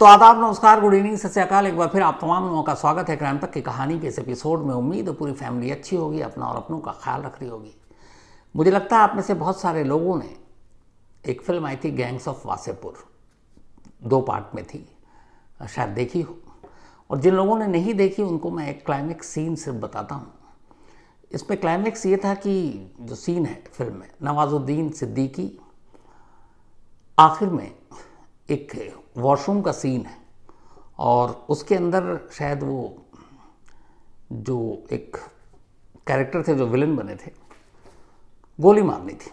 तो आदाब, नमस्कार, गुड इवनिंग, सत श्री अकाल। एक बार फिर आप तमाम लोगों का स्वागत है क्राइम तक की कहानी के इस एपिसोड में। उम्मीद है पूरी फैमिली अच्छी होगी, अपना और अपनों का ख्याल रख रही होगी। मुझे लगता है आप में से बहुत सारे लोगों ने एक फिल्म आई थी गैंग्स ऑफ वासेपुर, 2 पार्ट में थी, शायद देखी हो। और जिन लोगों ने नहीं देखी उनको मैं एक क्लाइमेक्स सीन सिर्फ बताता हूँ। इसमें क्लाइमेक्स ये था कि जो सीन है फिल्म में, नवाजुद्दीन सिद्दीकी आखिर में एक वॉशरूम का सीन है और उसके अंदर शायद वो जो एक कैरेक्टर थे जो विलन बने थे, गोली मारनी थी।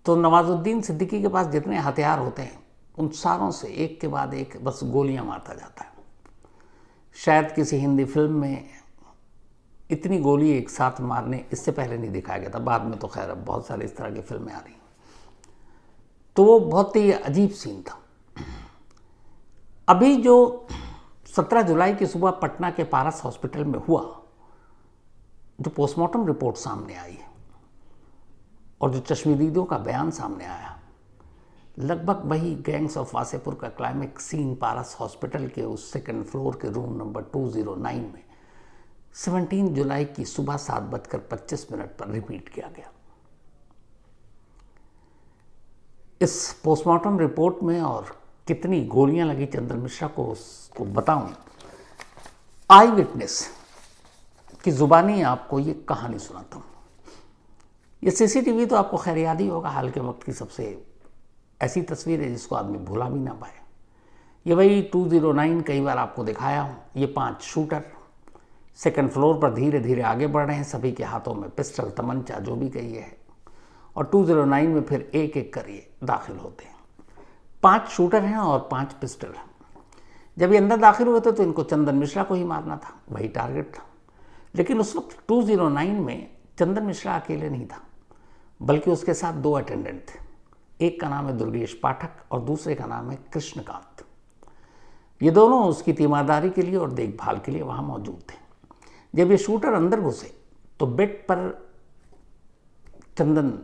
तो नवाजुद्दीन सिद्दीकी के पास जितने हथियार होते हैं उन सारों से एक के बाद एक बस गोलियां मारता जाता है। शायद किसी हिंदी फिल्म में इतनी गोली एक साथ मारने इससे पहले नहीं दिखाया गया था। बाद में तो खैर अब बहुत सारी इस तरह की फिल्में आ रही। तो वो बहुत ही अजीब सीन था। अभी जो 17 जुलाई की सुबह पटना के पारस हॉस्पिटल में हुआ, जो पोस्टमार्टम रिपोर्ट सामने आई है और जो चश्मदीदों का बयान सामने आया, लगभग वही गैंग्स ऑफ वासेपुर का क्लाइमेक्स सीन पारस हॉस्पिटल के उस सेकंड फ्लोर के रूम नंबर 209 में 17 जुलाई की सुबह 7:25 पर रिपीट किया गया। इस पोस्टमार्टम रिपोर्ट में और कितनी गोलियां लगी चंदन मिश्रा को उसको बताऊं, आई विटनेस की जुबानी आपको ये कहानी सुनाता हूं। ये सीसीटीवी तो आपको खैर याद ही होगा, हाल के वक्त की सबसे ऐसी तस्वीर है जिसको आदमी भुला भी ना पाए। ये वही 209 कई बार आपको दिखाया हूं। ये 5 शूटर सेकंड फ्लोर पर धीरे धीरे आगे बढ़ रहे हैं, सभी के हाथों में पिस्टल, तमंचा, जो भी कहिए है। और 209 में फिर एक एक करिए दाखिल होते हैं। 5 शूटर हैं और 5 पिस्टल हैं। जब ये अंदर दाखिल हुए थे तो इनको चंदन मिश्रा को ही मारना था, वही टारगेट था। लेकिन उस वक्त 209 में चंदन मिश्रा अकेले नहीं था, बल्कि उसके साथ 2 अटेंडेंट थे। एक का नाम है दुर्गेश पाठक और दूसरे का नाम है कृष्णकांत। ये दोनों उसकी तीमारदारी के लिए और देखभाल के लिए वहां मौजूद थे। जब ये शूटर अंदर घुसे तो बेड पर चंदन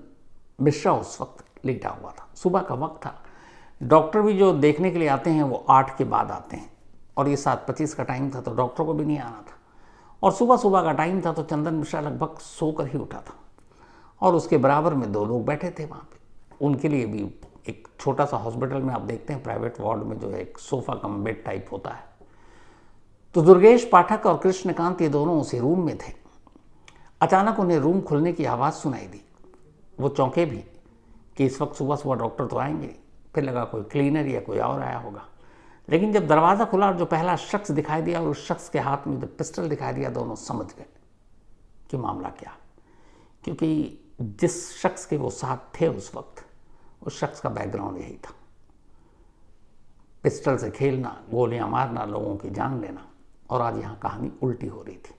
मिश्रा उस वक्त लेटा हुआ था। सुबह का वक्त था। डॉक्टर भी जो देखने के लिए आते हैं वो 8 के बाद आते हैं और ये 7:25 का टाइम था, तो डॉक्टर को भी नहीं आना था। और सुबह सुबह का टाइम था, तो चंदन मिश्रा लगभग सोकर ही उठा था और उसके बराबर में 2 लोग बैठे थे वहाँ पे। उनके लिए भी एक छोटा सा हॉस्पिटल में आप देखते हैं प्राइवेट वार्ड में जो है एक सोफा कम बेड टाइप होता है। तो दुर्गेश पाठक और कृष्णकांत ये दोनों उसी रूम में थे। अचानक उन्हें रूम खुलने की आवाज़ सुनाई दी। वो चौंके भी कि इस वक्त सुबह सुबह डॉक्टर तो आएंगे। फिर लगा कोई क्लीनर या कोई और आया होगा। लेकिन जब दरवाज़ा खुला और जो पहला शख्स दिखाई दिया और उस शख्स के हाथ में जब पिस्टल दिखाई दिया, दोनों समझ गए कि मामला क्या। क्योंकि जिस शख्स के वो साथ थे उस वक्त, उस शख्स का बैकग्राउंड यही था। पिस्टल से खेलना, गोलियां मारना, लोगों की जान लेना। और आज यहाँ कहानी उल्टी हो रही थी।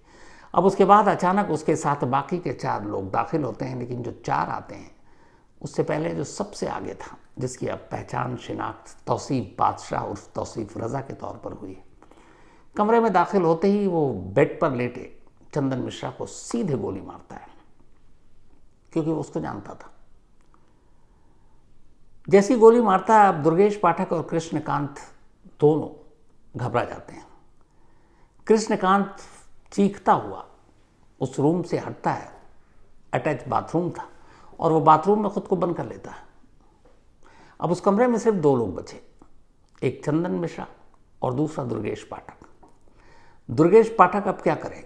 अब उसके बाद अचानक उसके साथ बाकी के 4 लोग दाखिल होते हैं। लेकिन जो 4 आते हैं उससे पहले जो सबसे आगे था, जिसकी अब पहचान शिनाख्त तौसीफ बादशाह उर्फ तौसीफ रज़ा के तौर पर हुई, कमरे में दाखिल होते ही वो बेड पर लेटे चंदन मिश्रा को सीधे गोली मारता है, क्योंकि वो उसको जानता था। जैसी गोली मारता है, अब दुर्गेश पाठक और कृष्णकांत दोनों घबरा जाते हैं। कृष्णकांत चीखता हुआ उस रूम से हटता है। अटैच बाथरूम था और वो बाथरूम में खुद को बंद कर लेता है। अब उस कमरे में सिर्फ 2 लोग बचे, एक चंदन मिश्रा और दूसरा दुर्गेश पाठक। दुर्गेश पाठक अब क्या करे?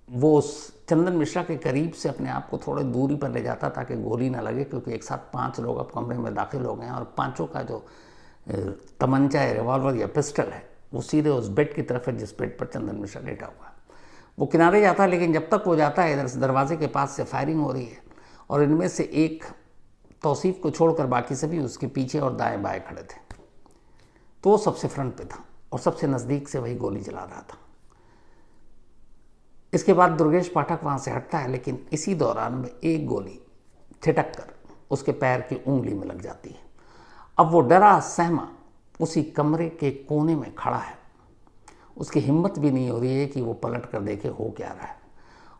वो उस चंदन मिश्रा के करीब से अपने आप को थोड़ी दूरी पर ले जाता ताकि गोली ना लगे, क्योंकि एक साथ 5 लोग अब कमरे में दाखिल हो गए हैं और 5 का जो तमंचा है, रिवॉल्वर या पिस्टल है, वो सीधे उस बेड की तरफ है जिस बेड पर चंदन मिश्रा लेटा हुआ है। वो किनारे जाता है, लेकिन जब तक वो जाता है इधर से दरवाजे के पास से फायरिंग हो रही है और इनमें से एक तौसीफ को छोड़कर बाकी सभी उसके पीछे और दाएं बाएं खड़े थे। तो वो सबसे फ्रंट पे था और सबसे नज़दीक से वही गोली चला रहा था। इसके बाद दुर्गेश पाठक वहाँ से हटता है, लेकिन इसी दौरान में एक गोली छिटक कर उसके पैर की उंगली में लग जाती है। अब वो डरा सहमा उसी कमरे के कोने में खड़ा है। उसकी हिम्मत भी नहीं हो रही है कि वो पलट कर देखे हो क्या रहा है।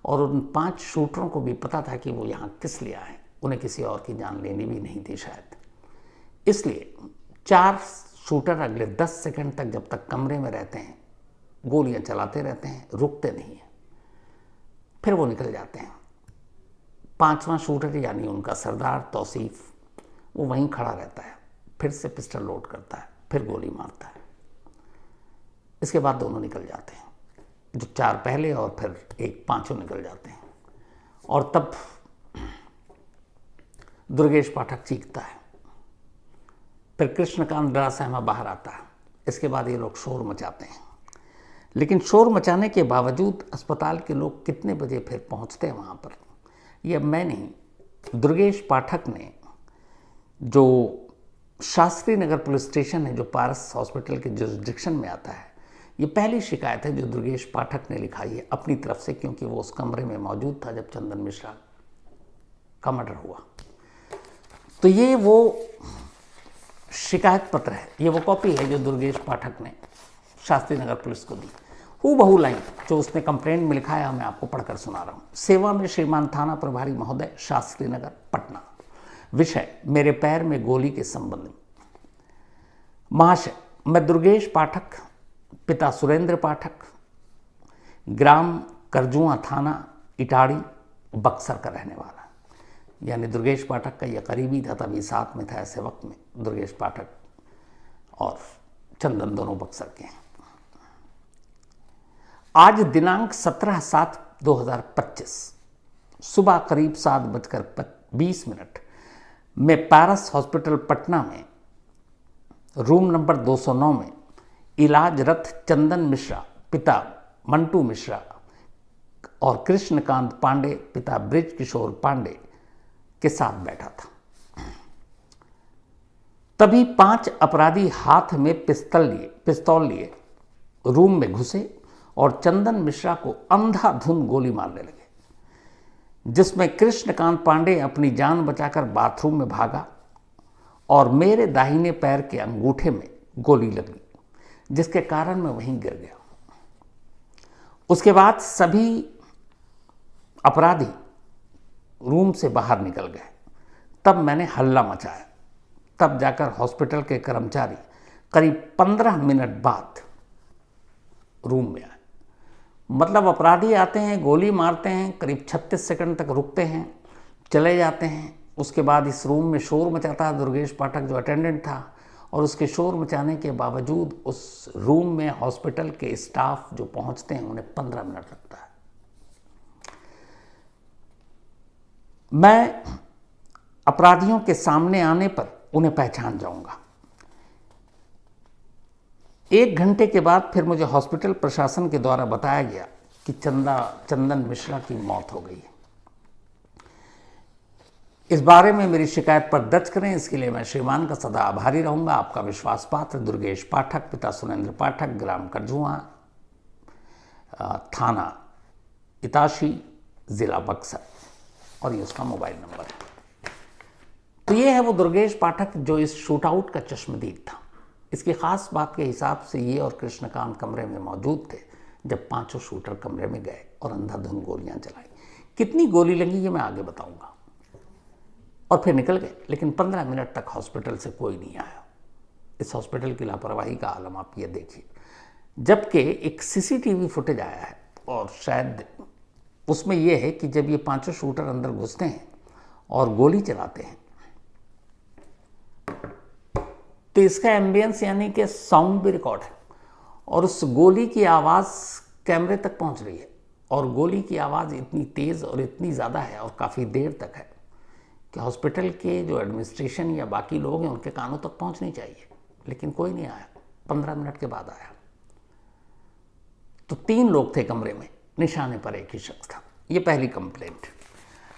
और उन 5 शूटरों को भी पता था कि वो यहाँ किस लिए आए। उन्हें किसी और की जान लेनी भी नहीं थी शायद। इसलिए 4 शूटर अगले 10 सेकंड तक जब तक कमरे में रहते हैं गोलियां चलाते रहते हैं, रुकते नहीं हैं। फिर वो निकल जाते हैं। 5वां शूटर यानी उनका सरदार तौसीफ वो वहीं खड़ा रहता है, फिर से पिस्टल लोड करता है, फिर गोली मारता है। इसके बाद दोनों निकल जाते हैं, जो 4 पहले और फिर एक 5 निकल जाते हैं। और तब दुर्गेश पाठक चीखता है, फिर कृष्णकांत डरा सहमा बाहर आता है। इसके बाद ये लोग शोर मचाते हैं, लेकिन शोर मचाने के बावजूद अस्पताल के लोग कितने बजे फिर पहुंचते हैं वहाँ पर, ये अब मैं नहीं, दुर्गेश पाठक ने, जो शास्त्री नगर पुलिस स्टेशन है जो पारस हॉस्पिटल के जुरिसडिक्शन में आता है, ये पहली शिकायत है जो दुर्गेश पाठक ने लिखाई है अपनी तरफ से, क्योंकि वो उस कमरे में मौजूद था जब चंदन मिश्रा का मर्डर हुआ। तो ये वो शिकायत पत्र है, ये वो कॉपी है जो दुर्गेश पाठक ने शास्त्री नगर पुलिस को दी। हूबहू लाइन जो उसने कंप्लेंट में लिखा है मैं आपको पढ़कर सुना रहा हूँ। सेवा में श्रीमान थाना प्रभारी महोदय, शास्त्री नगर, पटना। विषय मेरे पैर में गोली के संबंध में। महाशय, मैं दुर्गेश पाठक, पिता सुरेंद्र पाठक, ग्राम करजुआ, थाना इटाड़ी, बक्सर का रहने वाला। यानी दुर्गेश पाठक का यह करीबी था, तभी साथ में था। ऐसे वक्त में दुर्गेश पाठक और चंदन दोनों बक्सर के हैं। आज दिनांक 17/7/2025 सुबह करीब 7:20 में पारस हॉस्पिटल पटना में रूम नंबर 209 में इलाजरत चंदन मिश्रा, पिता मंटू मिश्रा, और कृष्णकांत पांडे, पिता ब्रिज किशोर पांडे के साथ बैठा था। तभी 5 अपराधी हाथ में पिस्तौल लिए रूम में घुसे और चंदन मिश्रा को अंधाधुंध गोली मारने लगे, जिसमें कृष्णकांत पांडे अपनी जान बचाकर बाथरूम में भागा और मेरे दाहिने पैर के अंगूठे में गोली लगी, जिसके कारण मैं वहीं गिर गया। उसके बाद सभी अपराधी रूम से बाहर निकल गए। तब मैंने हल्ला मचाया। तब जाकर हॉस्पिटल के कर्मचारी करीब 15 मिनट बाद रूम में आए। मतलब अपराधी आते हैं, गोली मारते हैं, करीब 36 सेकंड तक रुकते हैं, चले जाते हैं। उसके बाद इस रूम में शोर मचाता है दुर्गेश पाठक जो अटेंडेंट था, और उसके शोर मचाने के बावजूद उस रूम में हॉस्पिटल के स्टाफ जो पहुंचते हैं उन्हें 15 मिनट लगता है। मैं अपराधियों के सामने आने पर उन्हें पहचान जाऊंगा। 1 घंटे के बाद फिर मुझे हॉस्पिटल प्रशासन के द्वारा बताया गया कि चंदन मिश्रा की मौत हो गई है। इस बारे में मेरी शिकायत पर दर्ज करें, इसके लिए मैं श्रीमान का सदा आभारी रहूंगा। आपका विश्वास पात्र दुर्गेश पाठक, पिता सुरेंद्र पाठक, ग्राम करजुआ, थाना इताशी, जिला बक्सर, और ये उसका मोबाइल नंबर है। तो ये है वो दुर्गेश पाठक जो इस शूटआउट का चश्मदीद था। इसकी खास बात के हिसाब से ये और कृष्णकांत कमरे में मौजूद थे जब 5 शूटर कमरे में गए और अंधाधुंध गोलियां चलाई। कितनी गोली लगी ये मैं आगे बताऊंगा। और फिर निकल गए, लेकिन 15 मिनट तक हॉस्पिटल से कोई नहीं आया। इस हॉस्पिटल की लापरवाही का आलम आप ये देखिए। जबकि एक सीसीटीवी फुटेज आया है और शायद उसमें यह है कि जब ये 5 शूटर अंदर घुसते हैं और गोली चलाते हैं तो इसका एम्बियंस यानी कि साउंड भी रिकॉर्ड है, और उस गोली की आवाज़ कैमरे तक पहुंच रही है, और गोली की आवाज़ इतनी तेज़ और इतनी ज़्यादा है और काफ़ी देर तक है कि हॉस्पिटल के जो एडमिनिस्ट्रेशन या बाकी लोग हैं उनके कानों तक पहुंचनी चाहिए, लेकिन कोई नहीं आया। 15 मिनट के बाद आया। तो 3 लोग थे कमरे में, निशाने पर एक ही शख्स था। ये पहली कंप्लेंट।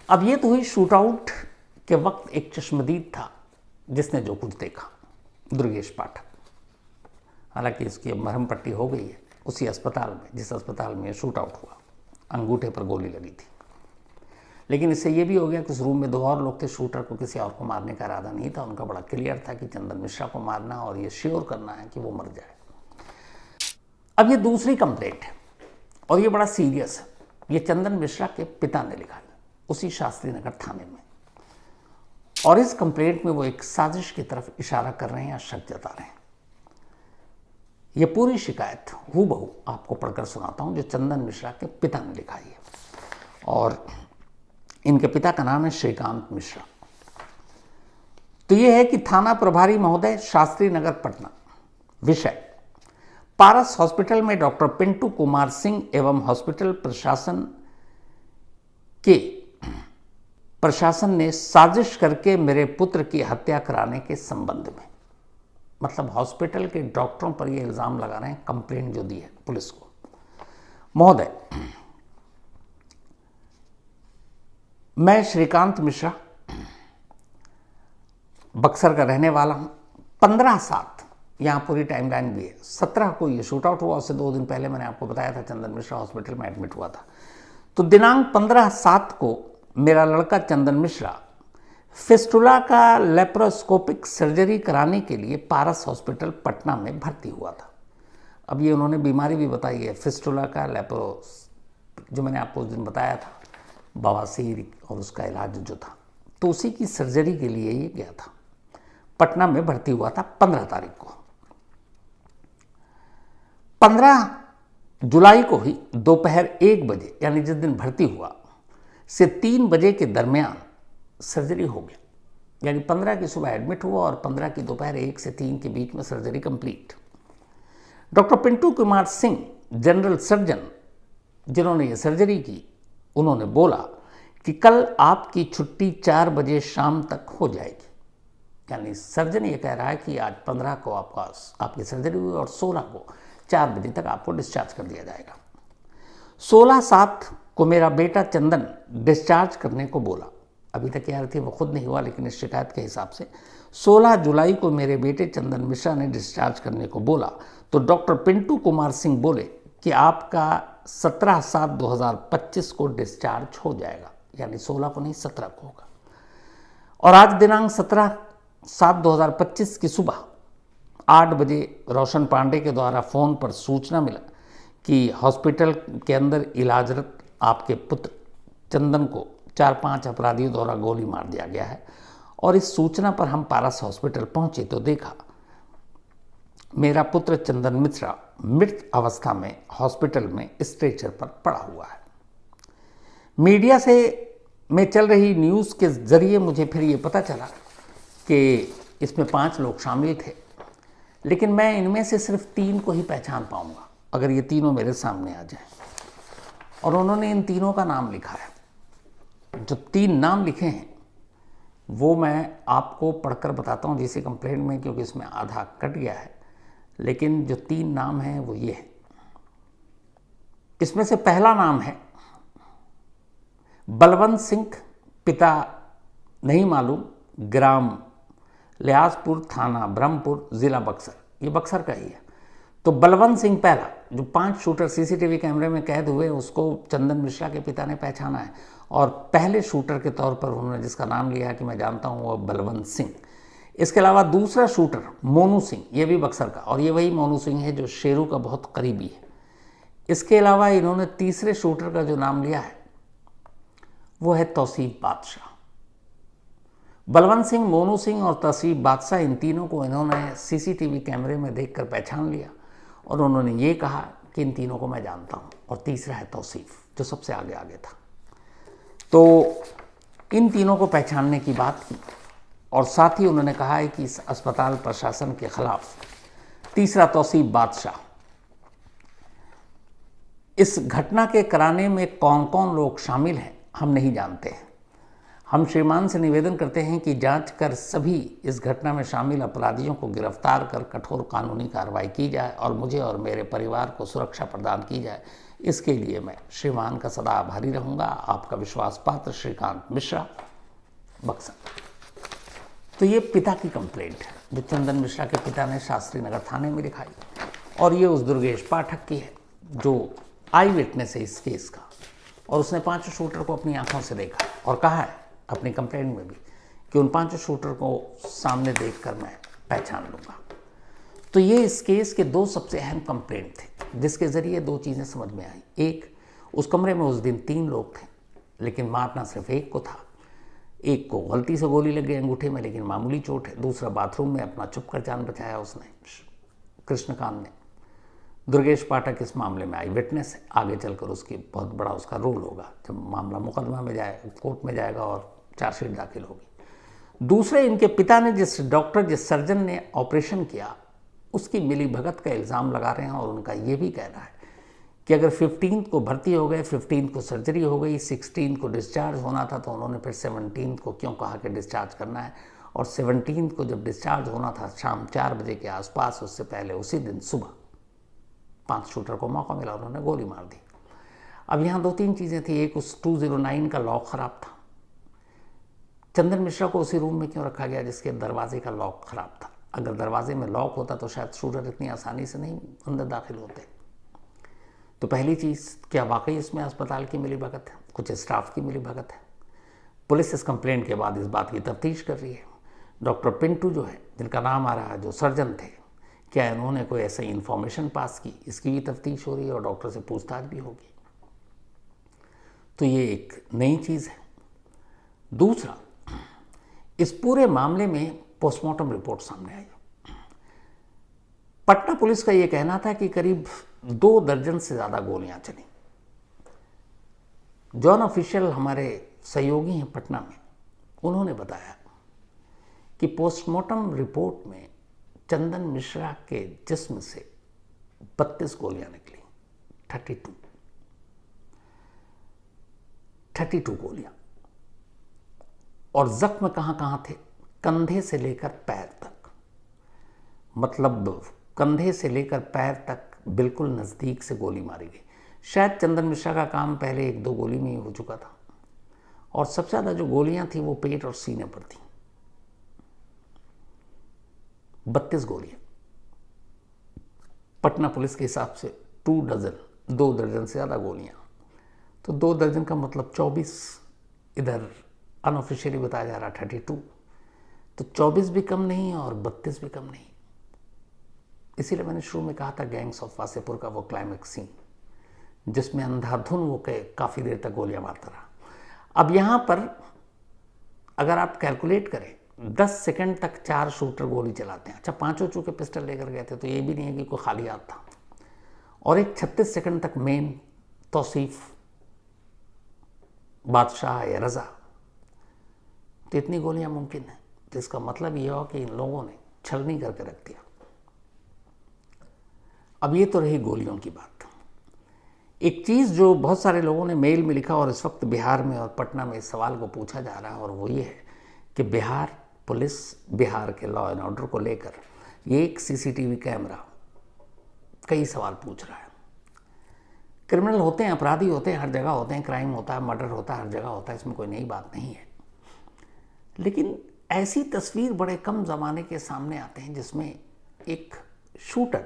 अब ये तो हुई शूटआउट के वक्त एक चश्मदीद था जिसने जो कुछ देखा, दुर्गेश पाठक। हालांकि इसकी मरहम पट्टी हो गई है उसी अस्पताल में जिस अस्पताल में शूटआउट हुआ, अंगूठे पर गोली लगी थी। लेकिन इससे ये भी हो गया कि उस रूम में 2 और लोग थे। शूटर को किसी और को मारने का इरादा नहीं था, उनका बड़ा क्लियर था कि चंदन मिश्रा को मारना और ये श्योर करना है कि वो मर जाए। अब ये दूसरी कंप्लेंट है और ये बड़ा सीरियस है। ये चंदन मिश्रा के पिता ने लिखा है उसी शास्त्री नगर थाने में, और इस कंप्लेंट में वो एक साजिश की तरफ इशारा कर रहे हैं या शक जता रहे हैं। ये पूरी शिकायत हूबहू आपको पढ़कर सुनाता हूँ जो चंदन मिश्रा के पिता ने लिखाई है। और इनके पिता का नाम है श्रीकांत मिश्रा। तो ये है कि थाना प्रभारी महोदय, शास्त्री नगर, पटना। विषय: पारस हॉस्पिटल में डॉक्टर पिंटू कुमार सिंह एवं हॉस्पिटल प्रशासन ने साजिश करके मेरे पुत्र की हत्या कराने के संबंध में। मतलब हॉस्पिटल के डॉक्टरों पर ये इल्जाम लगा रहे हैं, कंप्लेंट जो दी है पुलिस को। महोदय, मैं श्रीकांत मिश्रा बक्सर का रहने वाला हूं। 15/7 यहां पूरी टाइमलाइन भी है। 17 को ये शूट आउट हुआ, उससे 2 दिन पहले मैंने आपको बताया था चंदन मिश्रा हॉस्पिटल में एडमिट हुआ था। तो दिनांक 15/7 को मेरा लड़का चंदन मिश्रा फिस्टुला का लेप्रोस्कोपिक सर्जरी कराने के लिए पारस हॉस्पिटल पटना में भर्ती हुआ था। अब ये उन्होंने बीमारी भी बताई है, फिस्टुला का लेप्रोस, जो मैंने आपको उस दिन बताया था, बवासीर और उसका इलाज जो था। तो उसी की सर्जरी के लिए ये गया था, पटना में भर्ती हुआ था 15 तारीख को। 15 जुलाई को ही दोपहर 1 बजे, यानी जिस दिन भर्ती हुआ, से 3 बजे के दरमियान सर्जरी हो गया। यानी 15 की सुबह एडमिट हुआ और 15 की दोपहर 1 से 3 के बीच में surgery complete. Doctor Pintu Kumar Singh, general surgeon, जिन्होंने ये सर्जरी की, उन्होंने बोला कि कल आपकी छुट्टी 4 बजे शाम तक हो जाएगी। यानी सर्जन ये कह रहा है कि आज 15 को आपकी सर्जरी हुई और 16 को 4 बजे तक आपको डिस्चार्ज कर दिया जाएगा। 16/7 को मेरा बेटा चंदन डिस्चार्ज करने को बोला। अभी तक यार थी वो खुद नहीं हुआ, लेकिन इस शिकायत के हिसाब से 16 जुलाई को मेरे बेटे चंदन मिश्रा ने डिस्चार्ज करने को बोला। तो डॉक्टर पिंटू कुमार सिंह बोले कि आपका 17/7/2025 को डिस्चार्ज हो जाएगा। यानी 16 को नहीं, 17 को होगा। और आज दिनांक 17/7/2025 की सुबह 8 बजे रोशन पांडे के द्वारा फ़ोन पर सूचना मिला कि हॉस्पिटल के अंदर इलाजरत आपके पुत्र चंदन को 4-5 अपराधियों द्वारा गोली मार दिया गया है। और इस सूचना पर हम पारस हॉस्पिटल पहुंचे तो देखा मेरा पुत्र चंदन मिश्रा मृत अवस्था में हॉस्पिटल में स्ट्रेचर पर पड़ा हुआ है। मीडिया में चल रही न्यूज़ के जरिए मुझे फिर ये पता चला कि इसमें 5 लोग शामिल थे, लेकिन मैं इनमें से सिर्फ 3 को ही पहचान पाऊंगा अगर ये तीनों मेरे सामने आ जाएं। और उन्होंने इन तीनों का नाम लिखा है। जो 3 नाम लिखे हैं वो मैं आपको पढ़कर बताता हूँ जिसे कंप्लेंट में, क्योंकि इसमें आधा कट गया है। लेकिन जो 3 नाम हैं वो ये है। इसमें से पहला नाम है बलवंत सिंह, पिता नहीं मालूम, ग्राम लिहाजपुर, थाना ब्रह्मपुर, जिला बक्सर। ये बक्सर का ही है। तो बलवंत सिंह पहला, जो 5 शूटर सीसीटीवी कैमरे में कैद हुए, उसको चंदन मिश्रा के पिता ने पहचाना है। और पहले शूटर के तौर पर उन्होंने जिसका नाम लिया कि मैं जानता हूँ वो बलवंत सिंह। इसके अलावा दूसरा शूटर मोनू सिंह, ये भी बक्सर का, और ये वही मोनू सिंह है जो शेरू का बहुत करीबी है। इसके अलावा इन्होंने तीसरे शूटर का जो नाम लिया है वो है तौसीफ बादशाह। बलवंत सिंह, मोनू सिंह और तौसीफ बादशाह, इन तीनों को इन्होंने सीसीटीवी कैमरे में देखकर पहचान लिया और उन्होंने ये कहा कि इन तीनों को मैं जानता हूँ। और तीसरा है तौसीफ, जो सबसे आगे आगे था। तो इन तीनों को पहचानने की बात की और साथ ही उन्होंने कहा है कि इस अस्पताल प्रशासन के खिलाफ तीसरा तौसीफ बादशाह। इस घटना के कराने में कौन कौन लोग शामिल हैं हम नहीं जानते हैं। हम श्रीमान से निवेदन करते हैं कि जांच कर सभी इस घटना में शामिल अपराधियों को गिरफ्तार कर कठोर कानूनी कार्रवाई की जाए और मुझे और मेरे परिवार को सुरक्षा प्रदान की जाए। इसके लिए मैं श्रीमान का सदा आभारी रहूँगा। आपका विश्वास पात्र श्रीकांत मिश्रा, बक्सर। तो ये पिता की कंप्लेंट है जो चंदन मिश्रा के पिता ने शास्त्री नगर थाने में लिखाई। और ये उस दुर्गेश पाठक की है जो आई विटनेस है इस केस का, और उसने 5 शूटर को अपनी आंखों से देखा और कहा है अपनी कंप्लेंट में भी कि उन 5 शूटर को सामने देखकर मैं पहचान लूँगा। तो ये इस केस के 2 सबसे अहम कंप्लेंट थे जिसके ज़रिए 2 चीज़ें समझ में आई। एक, उस कमरे में उस दिन 3 लोग थे, लेकिन मारना सिर्फ एक को था। एक को गलती से गोली लग गई अंगूठे में, लेकिन मामूली चोट है। दूसरा बाथरूम में अपना छुप कर जान बचाया उसने, कृष्णकांत ने। दुर्गेश पाठक इस मामले में आई विटनेस है, आगे चलकर उसकी बहुत बड़ा उसका रोल होगा जब मामला मुकदमा में जाए, कोर्ट में जाएगा और चार्जशीट दाखिल होगी। दूसरे, इनके पिता ने जिस डॉक्टर, जिस सर्जन ने ऑपरेशन किया, उसकी मिलीभगत का इल्ज़ाम लगा रहे हैं और उनका ये भी कहना है कि अगर 15 को भर्ती हो गए, 15 को सर्जरी हो गई, 16 को डिस्चार्ज होना था, तो उन्होंने फिर 17 को क्यों कहा कि डिस्चार्ज करना है, और 17 को जब डिस्चार्ज होना था शाम 4 बजे के आसपास, उससे पहले उसी दिन सुबह 5 शूटर को मौका मिला, उन्होंने गोली मार दी। अब यहाँ 2-3 चीज़ें थी। एक, उस 209 का लॉक ख़राब था। चंदन मिश्रा को उसी रूम में क्यों रखा गया जिसके दरवाजे का लॉक ख़राब था? अगर दरवाजे में लॉक होता तो शायद शूटर इतनी आसानी से नहीं अंदर दाखिल होते। तो पहली चीज़, क्या वाकई इसमें अस्पताल की मिलीभगत है, कुछ स्टाफ की मिलीभगत है? पुलिस इस कंप्लेंट के बाद इस बात की तफ्तीश कर रही है। डॉक्टर पिंटू जो है, जिनका नाम आ रहा है, जो सर्जन थे, क्या इन्होंने कोई ऐसी इन्फॉर्मेशन पास की, इसकी भी तफ्तीश हो रही है और डॉक्टर से पूछताछ भी होगी। तो ये एक नई चीज़ है। दूसरा, इस पूरे मामले में पोस्टमार्टम रिपोर्ट सामने आई। पटना पुलिस का ये कहना था कि करीब 2 दर्जन से ज़्यादा गोलियां चली। जॉन ऑफिशियल हमारे सहयोगी हैं पटना में, उन्होंने बताया कि पोस्टमार्टम रिपोर्ट में चंदन मिश्रा के जिस्म से 32 गोलियां निकली। 32 गोलियां। और जख्म कहां कहां थे? कंधे से लेकर पैर तक। मतलब कंधे से लेकर पैर तक बिल्कुल नज़दीक से गोली मारी गई। शायद चंदन मिश्रा का काम पहले 1-2 गोली में ही हो चुका था, और सबसे ज़्यादा जो गोलियां थी वो पेट और सीने पर थी। 32 गोलियां। पटना पुलिस के हिसाब से 2 दर्जन से ज़्यादा गोलियां। तो 2 दर्जन का मतलब 24, इधर अनऑफिशियली बताया जा रहा 32। तो 24 भी कम नहीं और 32 भी कम नहीं। इसीलिए मैंने शुरू में कहा था गैंग्स ऑफ वासेपुर का वो क्लाइमेक्स सीन, जिसमें अंधाधुन वो काफ़ी देर तक गोलियां मारता रहा। अब यहाँ पर अगर आप कैलकुलेट करें, 10 सेकंड तक 4 शूटर गोली चलाते हैं। अच्छा, 5 चूंकि पिस्टल लेकर गए थे, तो ये भी नहीं है कि कोई खाली हाथ था। और एक 36 सेकंड तक मेन, तौसीफ, बादशाह या रजा, तो इतनी गोलियां मुमकिन है। तो इसका मतलब यह हो कि इन लोगों ने छलनी करके रख दिया। अब ये तो रही गोलियों की बात। एक चीज़ जो बहुत सारे लोगों ने मेल में लिखा और इस वक्त बिहार में और पटना में इस सवाल को पूछा जा रहा है, और वो ये है कि बिहार पुलिस, बिहार के लॉ एंड ऑर्डर को लेकर ये एक सीसीटीवी कैमरा कई सवाल पूछ रहा है। क्रिमिनल होते हैं, अपराधी होते हैं, हर जगह होते हैं, क्राइम होता है, मर्डर होता है, हर जगह होता है, इसमें कोई नई बात नहीं है। लेकिन ऐसी तस्वीर बड़े कम ज़माने के सामने आते हैं जिसमें एक शूटर,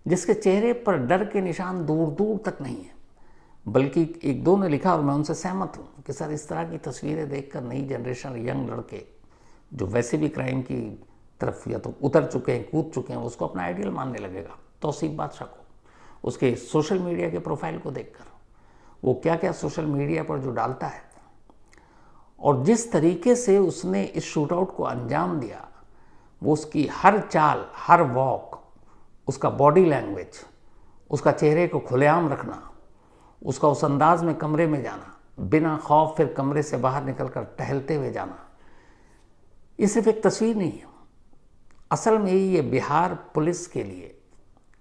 जिसके चेहरे पर डर के निशान दूर दूर तक नहीं है, बल्कि 1-2 ने लिखा और मैं उनसे सहमत हूँ कि सर, इस तरह की तस्वीरें देखकर नई जनरेशन, यंग लड़के जो वैसे भी क्राइम की तरफ या तो उतर चुके हैं, कूद चुके हैं, उसको अपना आइडियल मानने लगेगा। तौसीफ बादशाह को, उसके सोशल मीडिया के प्रोफाइल को देखकर, वो क्या क्या सोशल मीडिया पर जो डालता है और जिस तरीके से उसने इस शूटआउट को अंजाम दिया, वो उसकी हर चाल, हर वॉक, उसका बॉडी लैंग्वेज, उसका चेहरे को खुलेआम रखना, उसका उस अंदाज में कमरे में जाना, बिना खौफ फिर कमरे से बाहर निकलकर टहलते हुए जाना, ये सिर्फ एक तस्वीर नहीं है। असल में ये बिहार पुलिस के लिए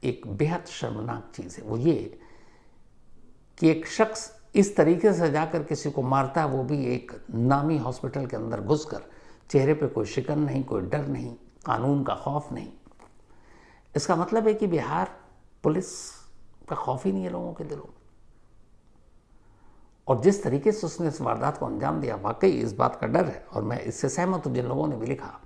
एक बेहद शर्मनाक चीज़ है। वो ये कि एक शख्स इस तरीके से जाकर किसी को मारता है, वो भी एक नामी हॉस्पिटल के अंदर घुसकर, चेहरे पे कोई शिकन नहीं, कोई डर नहीं, कानून का खौफ नहीं। इसका मतलब है कि बिहार पुलिस का खौफ ही नहीं है लोगों के दिलों में। और जिस तरीके से उसने इस वारदात को अंजाम दिया, वाकई इस बात का डर है। और मैं इससे सहमत हूँ जिन लोगों ने भी लिखा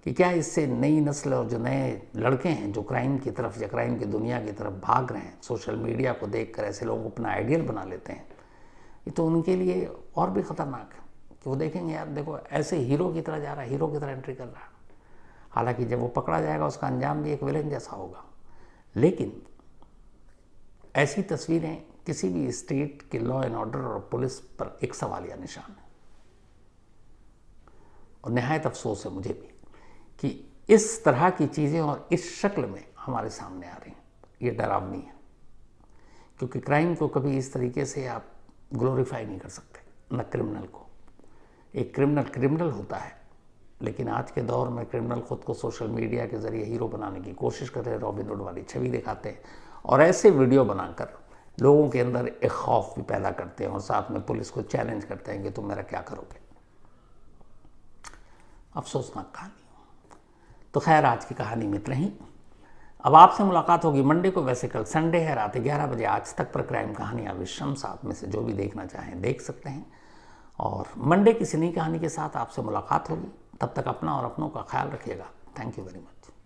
कि क्या इससे नई नस्ल और जो नए लड़के हैं जो क्राइम की तरफ या क्राइम की दुनिया की तरफ भाग रहे हैं, सोशल मीडिया को देखकर ऐसे लोगों को अपना आइडियल बना लेते हैं, ये तो उनके लिए और भी ख़तरनाक है कि वो देखेंगे, यार देखो, ऐसे हीरो की तरह जा रहा है, हीरो की तरह एंट्री कर रहा है। हालांकि जब वो पकड़ा जाएगा उसका अंजाम भी एक विलेन जैसा होगा। लेकिन ऐसी तस्वीरें किसी भी स्टेट के लॉ एंड ऑर्डर और पुलिस पर एक सवालिया निशान है। और निहायत अफसोस है मुझे भी कि इस तरह की चीज़ें और इस शक्ल में हमारे सामने आ रही हैं। ये डरावनी है, क्योंकि क्राइम को कभी इस तरीके से आप ग्लोरीफाई नहीं कर सकते, न क्रिमिनल को। एक क्रिमिनल क्रिमिनल होता है, लेकिन आज के दौर में क्रिमिनल खुद को सोशल मीडिया के ज़रिए हीरो बनाने की कोशिश कर रहे हैं, रॉबिन हुड वाली छवि दिखाते हैं और ऐसे वीडियो बनाकर लोगों के अंदर एक खौफ भी पैदा करते हैं और साथ में पुलिस को चैलेंज करते हैं कि तुम मेरा क्या करोगे। अफसोसनाक कहानी। तो खैर, आज की कहानी में इतना ही। अब आपसे मुलाकात होगी मंडे को। वैसे कल संडे है, रात 11 बजे आज तक पर क्राइम कहानियाँ विश्रम्स आप में से जो भी देखना चाहें देख सकते हैं। और मंडे किसी नई कहानी के साथ आपसे मुलाकात होगी। तब तक अपना और अपनों का ख्याल रखिएगा। Thank you very much.